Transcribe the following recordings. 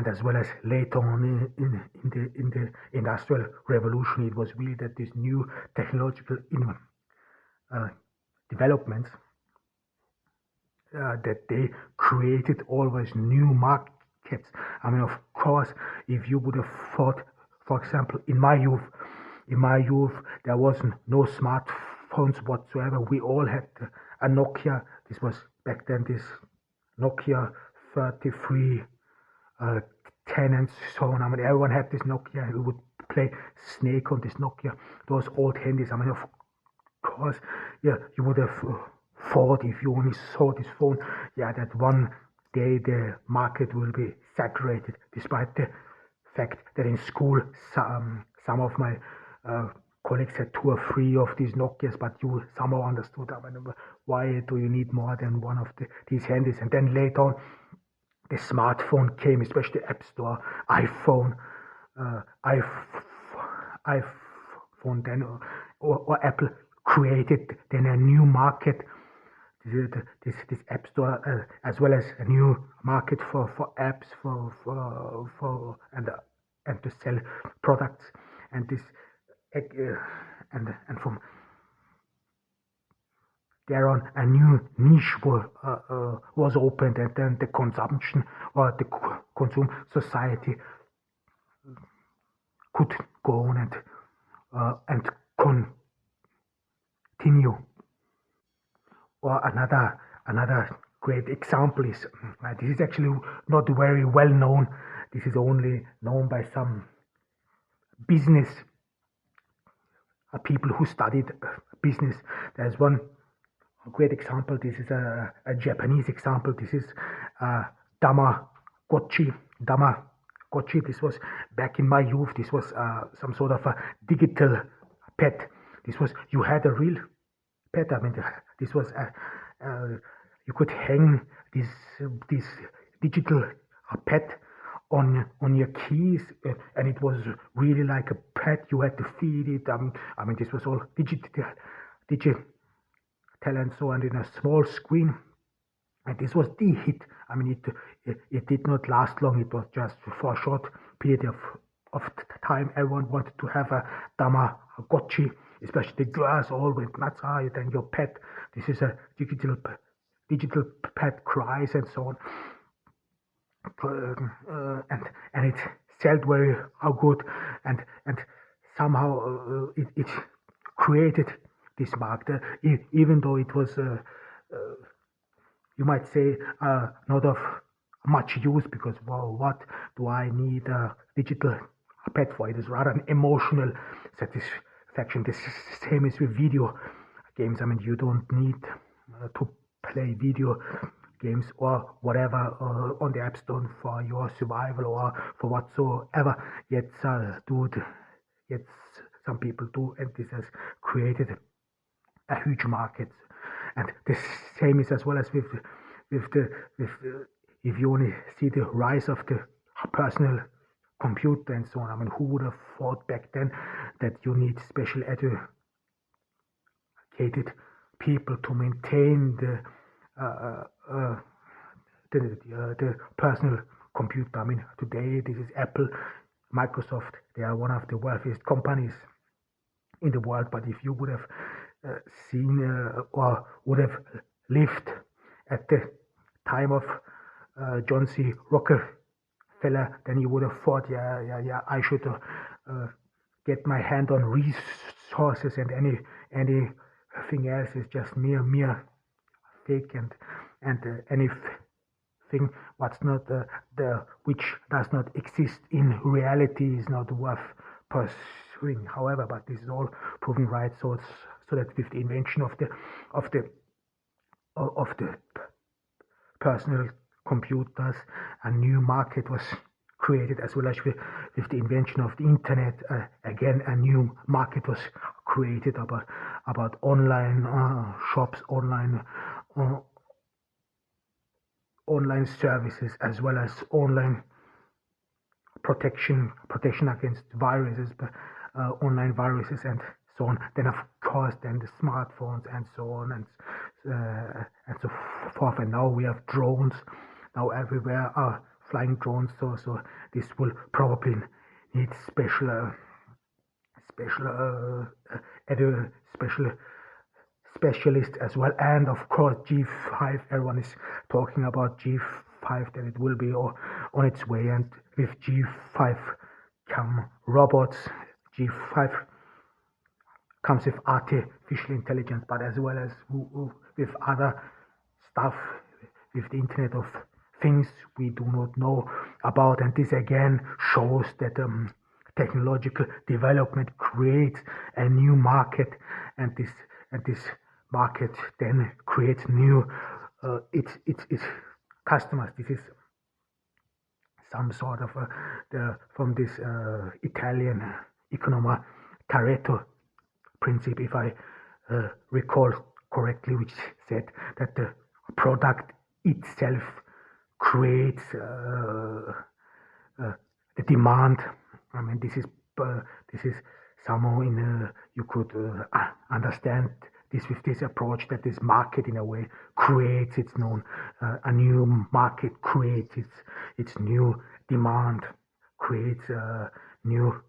and as well as later on in the Industrial Revolution, it was really that these new technological uh, developments that they created always new markets. I mean, of course, if you would have thought, for example, in my youth, there wasn't no smartphones whatsoever. We all had a Nokia. This was back then this Nokia 33 uh, 10 and so on. I mean, everyone had this Nokia. We would play Snake on this Nokia. Those old handies. I mean, of course, yeah, you would have thought if you only saw this phone, yeah, that one day the market will be saturated, despite the fact that in school some of my colleagues had 2 or 3 of these Nokias, but you somehow understood, I mean, why do you need more than one of these handies? And then later on, the smartphone came, especially the App Store, iPhone, uh, iPhone then, or Apple created then a new market, this App Store, as well as a new market for apps for and to sell products, and this and from there on a new niche was opened, and then the consumption or the consume society could go on and continue. Or another great example is this is actually not very well known. This is only known by some business people who studied business. There's one great example. This is a Japanese example. This is Tamagotchi. Tamagotchi. This was back in my youth. This was some sort of a digital pet. This was, you had a real pet. I mean, this was you could hang this digital pet on your keys, and it was really like a pet. You had to feed it. I mean, this was all digital and so on, in a small screen. And this was the hit. I mean, it did not last long. It was just for a short period of time. Everyone wanted to have a Tamagotchi, especially the girls all went nuts. Then your pet. This is a digital pet, cries and so on. And it sold very good, and somehow it created this market, even though it was you might say not of much use, because, well, what do I need a digital pet for? It is rather an emotional satisfaction. The same is with video games. I mean, you don't need to play video games or whatever on the App Store for your survival or for whatsoever. Yet some people do, and this has created a huge market. And the same is as well as with if you only see the rise of the personal computer and so on. I mean, who would have thought back then that you need special educated people to maintain the personal computer? I mean, today this is Apple, Microsoft. They are one of the wealthiest companies in the world. But if you would have seen or would have lived at the time of John C. Rockefeller, then you would have thought, yeah, I should get my hand on resources, and anything else is just mere fake, and anything what's not which does not exist in reality is not worth pursuing. However, but this is all proven right. So that with the invention of the personal computers, a new market was created, as well as with the invention of the internet. Again, a new market was created about online shops, online services, as well as online protection against viruses, online viruses and so on. Then of course, then the smartphones and so on and so forth. And now we have drones now everywhere, flying drones. So this will probably need special special specialist as well. And of course, G5. Everyone is talking about G5, that it will be on its way. And with G5 come robots. G5 comes with artificial intelligence, but as well as with other stuff, with the Internet of Things we do not know about. And this again shows that technological development creates a new market, and this market then creates new its customers. This is some sort of from this Italian economer Pareto principle, if I recall correctly, which said that the product itself creates the demand. I mean, this is somehow you could understand this with this approach, that this market in a way creates its own a new market, creates its new demand, creates new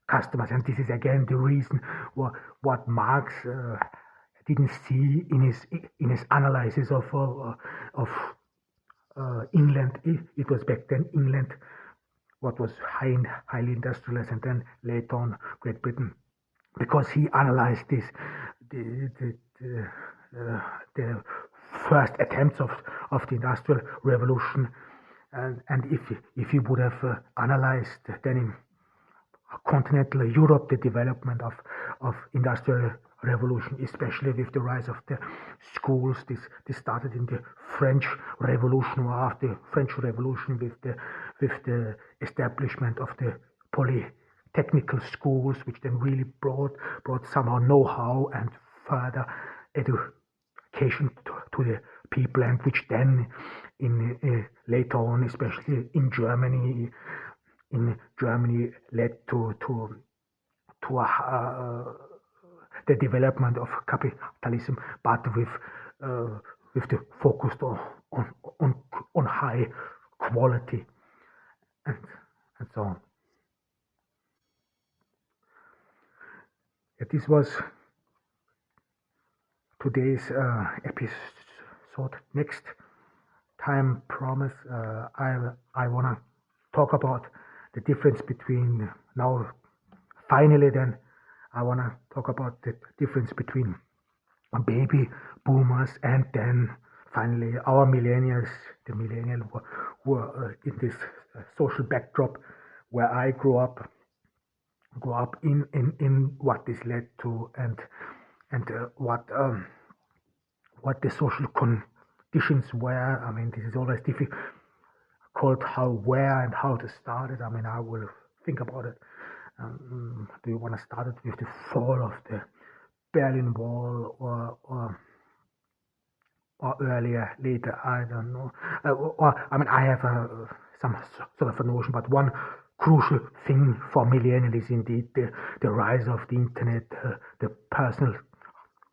customers. And this is again the reason what Marx didn't see in his analysis of England. It was back then England what was highly industrialized, and then later on Great Britain, because he analyzed the first attempts of the Industrial Revolution, and if he would have analyzed then in continental Europe the development of Industrial Revolution, especially with the rise of the schools. This started in the French Revolution, or after the French Revolution, with the establishment of the polytechnical schools, which then really brought somehow know-how and further education to the people, and which then in later on, especially in Germany, led to the development of capitalism, but with the focus on high quality and so on. This was today's episode. Next time, promise, I wanna talk about the difference between now. Finally, then I wanna talk about the difference between baby boomers and then finally our millennials, the millennial who are in this social backdrop where I grew up in what this led to, and what the social conditions were. I mean, this is always difficult where and how to start it. I mean, I will think about it. Do you want to start it with the fall of the Berlin Wall, or earlier, later? I don't know. I mean, I have some sort of a notion, but one crucial thing for millennials is indeed the rise of the internet, the personal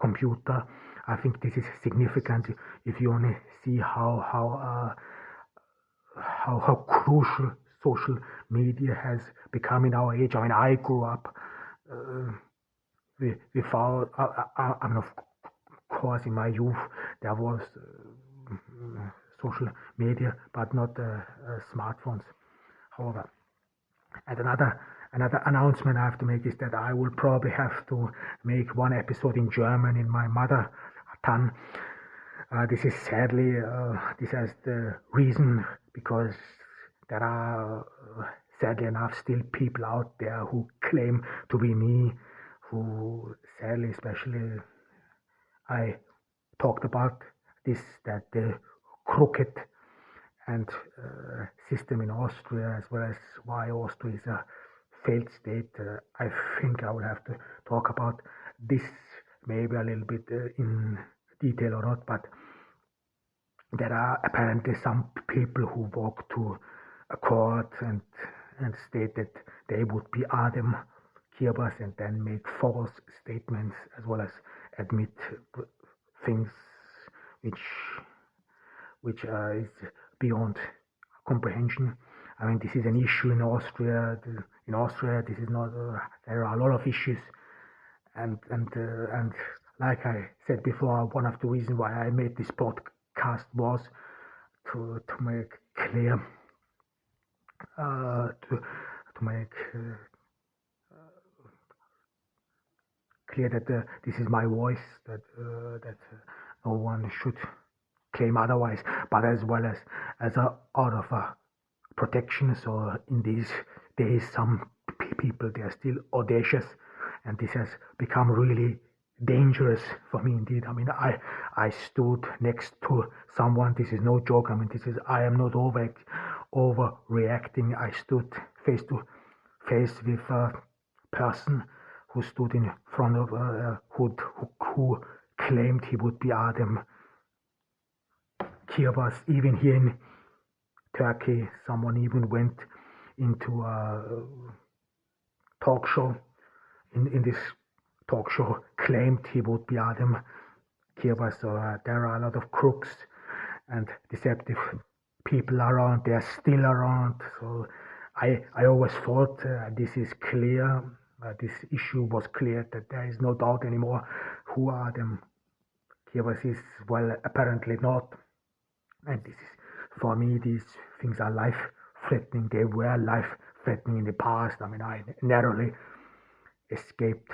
computer. I think this is significant if you only see how crucial social media has become in our age. I mean, I grew up without. I mean, of course, in my youth there was social media, but not smartphones. However, and another announcement I have to make is that I will probably have to make one episode in German, in my mother tongue. This is sadly, this has the reason because there are, sadly enough, still people out there who claim to be me, who sadly, especially, I talked about this, that the crooked and system in Austria, as well as why Austria is a failed state. I think I will have to talk about this maybe a little bit in detail or not, but there are apparently some people who walk to a court and state that they would be Adam Kirbas and then make false statements, as well as admit things which is beyond comprehension. I mean, this is an issue in Austria. In Austria, this is not. There are a lot of issues, and like I said before, one of the reasons why I made this podcast was to make clear, to make clear that this is my voice, that no one should claim otherwise, but as well as out of protection. So in these days, some people, they are still audacious, and this has become really dangerous for me indeed. I mean, I stood next to someone. This is no joke. I mean, I am not overreacting. I stood face to face with a person who stood in front of who claimed he would be Adam Kirbas. Even here in Turkey, someone even went into a talk show. In this talk show, claimed he would be Adam Kirbas. So there are a lot of crooks and deceptive people around. They are still around. So I always thought this is clear. This issue was clear, that there is no doubt anymore who Adam Kirbas is. Well, apparently not. And this is, for me, these things are life-threatening. They were life-threatening in the past. I mean, I narrowly escaped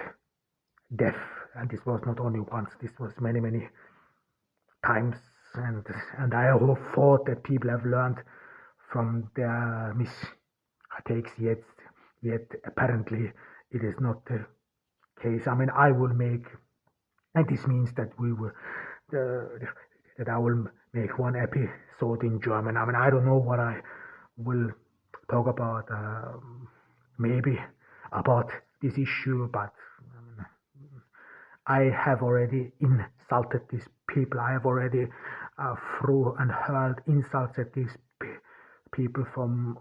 death, and this was not only once. This was many, many times. And I thought that people have learned from their mistakes. Yet apparently it is not the case. I mean, I will make, and this means that that I will make one episode in German. I mean, I don't know what I will talk about. Maybe about this issue, but I have already insulted these people. I have already threw and hurled insults at these people from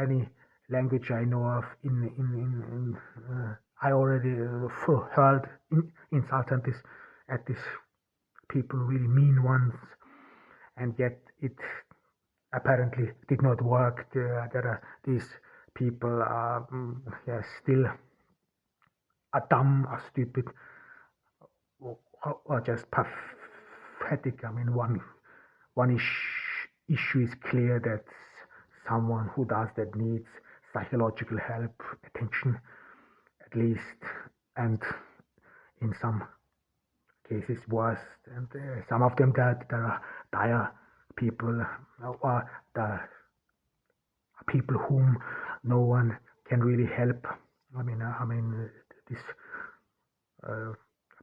any language I know of. I already hurled insults at these people, really mean ones, and yet it apparently did not work. These people are still dumb or stupid or just pathetic. I mean, one issue is clear, that someone who does that needs psychological help, attention at least, and in some cases worse. And some of them, that there are dire people, or the people whom no one can really help. I mean, this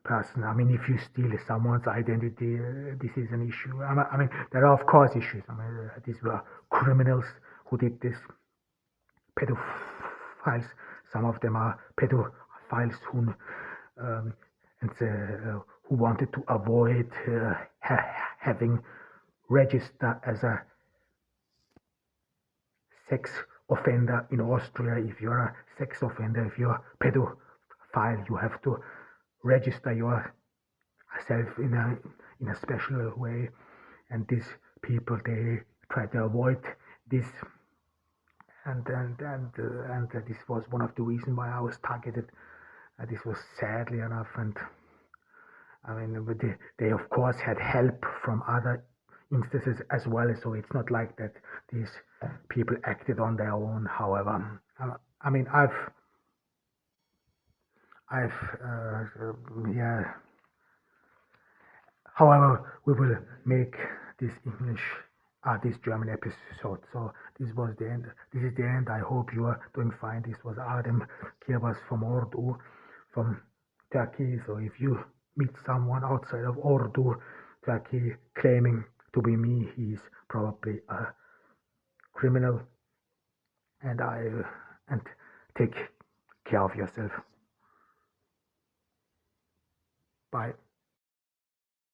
person. I mean, if you steal someone's identity, this is an issue. I mean, there are of course issues. I mean, these were criminals who did this, pedophiles. Some of them are pedophiles who wanted to avoid having registered as a sex offender in Austria. If you're a sex offender, if you're a pedophile, you have to register yourself in a special way. And these people, they try to avoid this, and this was one of the reasons why I was targeted. This was sadly enough. And I mean, they of course had help from other instances as well, so it's not like that these people acted on their own. However, I mean, however, we will make this this German episode. So this was the end. This is the end. I hope you are doing fine. This was Adem Kirbas from Ordu, from Turkey. So if you meet someone outside of Ordu, Turkey, claiming to be me, he is probably a criminal. And take care of yourself. Bye.